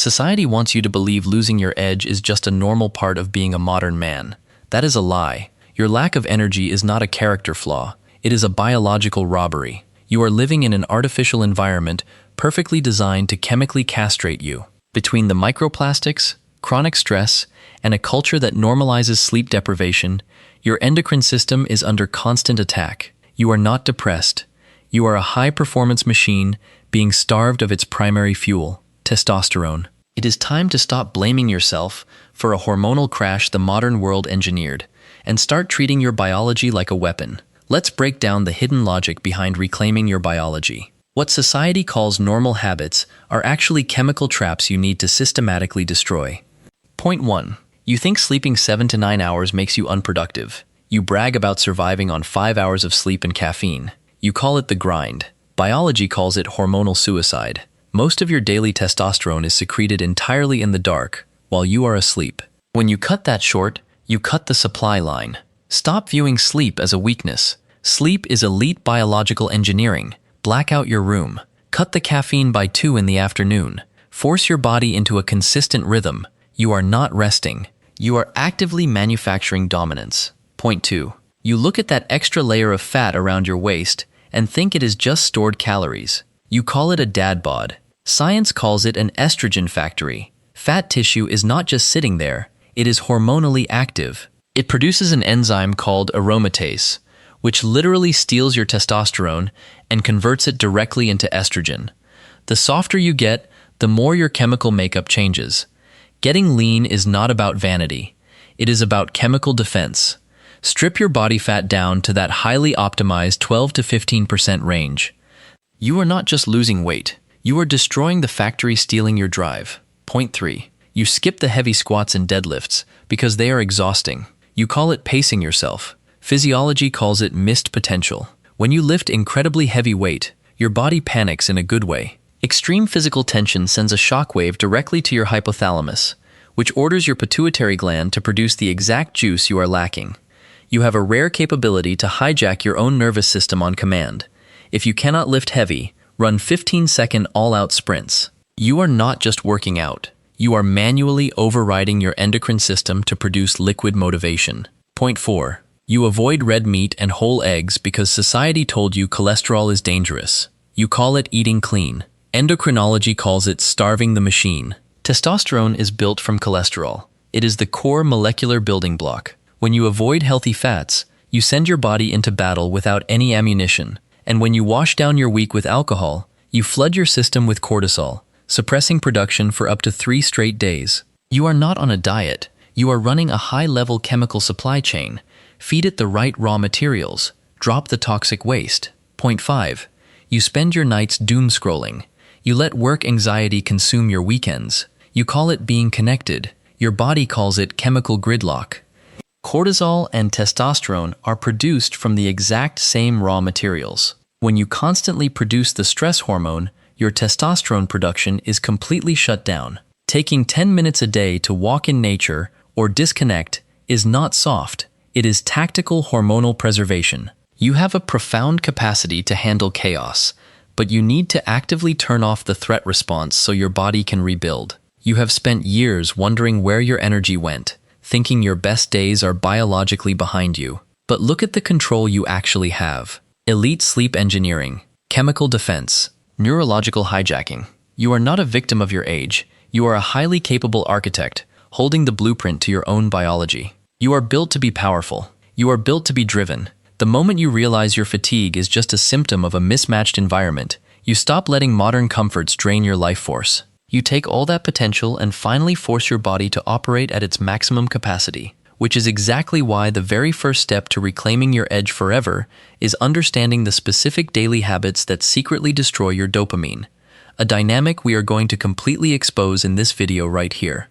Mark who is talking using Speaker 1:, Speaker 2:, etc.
Speaker 1: Society wants you to believe losing your edge is just a normal part of being a modern man. That is a lie. Your lack of energy is not a character flaw. It is a biological robbery. You are living in an artificial environment perfectly designed to chemically castrate you. Between the microplastics, chronic stress, and a culture that normalizes sleep deprivation, your endocrine system is under constant attack. You are not depressed. You are a high-performance machine being starved of its primary fuel, testosterone. It is time to stop blaming yourself for a hormonal crash the modern world engineered and start treating your biology like a weapon. Let's break down the hidden logic behind reclaiming your biology. What society calls normal habits are actually chemical traps you need to systematically destroy. Point 1. You think sleeping 7 to 9 hours makes you unproductive. You brag about surviving on 5 hours of sleep and caffeine. You call it the grind. Biology calls it hormonal suicide. Most of your daily testosterone is secreted entirely in the dark while you are asleep. When you cut that short, you cut the supply line. Stop viewing sleep as a weakness. Sleep is elite biological engineering. Black out your room. Cut the caffeine by 2 in the afternoon. Force your body into a consistent rhythm. You are not resting. You are actively manufacturing dominance. Point 2. You look at that extra layer of fat around your waist and think it is just stored calories. You call it a dad bod. Science calls it an estrogen factory. Fat tissue is not just sitting there, it is hormonally active. It produces an enzyme called aromatase, which literally steals your testosterone and converts it directly into estrogen. The softer you get, the more your chemical makeup changes. Getting lean is not about vanity. It is about chemical defense. Strip your body fat down to that highly optimized 12 to 15% range. You are not just losing weight. You are destroying the factory stealing your drive. Point 3. You skip the heavy squats and deadlifts because they are exhausting. You call it pacing yourself. Physiology calls it missed potential. When you lift incredibly heavy weight, your body panics in a good way. Extreme physical tension sends a shockwave directly to your hypothalamus, which orders your pituitary gland to produce the exact juice you are lacking. You have a rare capability to hijack your own nervous system on command. If you cannot lift heavy, run 15-second all-out sprints. You are not just working out. You are manually overriding your endocrine system to produce liquid motivation. Point 4. You avoid red meat and whole eggs because society told you cholesterol is dangerous. You call it eating clean. Endocrinology calls it starving the machine. Testosterone is built from cholesterol. It is the core molecular building block. When you avoid healthy fats, you send your body into battle without any ammunition. And when you wash down your week with alcohol, you flood your system with cortisol, suppressing production for up to 3 straight days. You are not on a diet. You are running a high-level chemical supply chain. Feed it the right raw materials. Drop the toxic waste. Point 5. You spend your nights doom scrolling. You let work anxiety consume your weekends. You call it being connected. Your body calls it chemical gridlock. Cortisol and testosterone are produced from the exact same raw materials. When you constantly produce the stress hormone, your testosterone production is completely shut down. Taking 10 minutes a day to walk in nature or disconnect is not soft. It is tactical hormonal preservation. You have a profound capacity to handle chaos, but you need to actively turn off the threat response so your body can rebuild. You have spent years wondering where your energy went, thinking your best days are biologically behind you. But look at the control you actually have. Elite sleep engineering, chemical defense, neurological hijacking. You are not a victim of your age. You are a highly capable architect, holding the blueprint to your own biology. You are built to be powerful. You are built to be driven. The moment you realize your fatigue is just a symptom of a mismatched environment, you stop letting modern comforts drain your life force. You take all that potential and finally force your body to operate at its maximum capacity, which is exactly why the very first step to reclaiming your edge forever is understanding the specific daily habits that secretly destroy your dopamine, a dynamic we are going to completely expose in this video right here.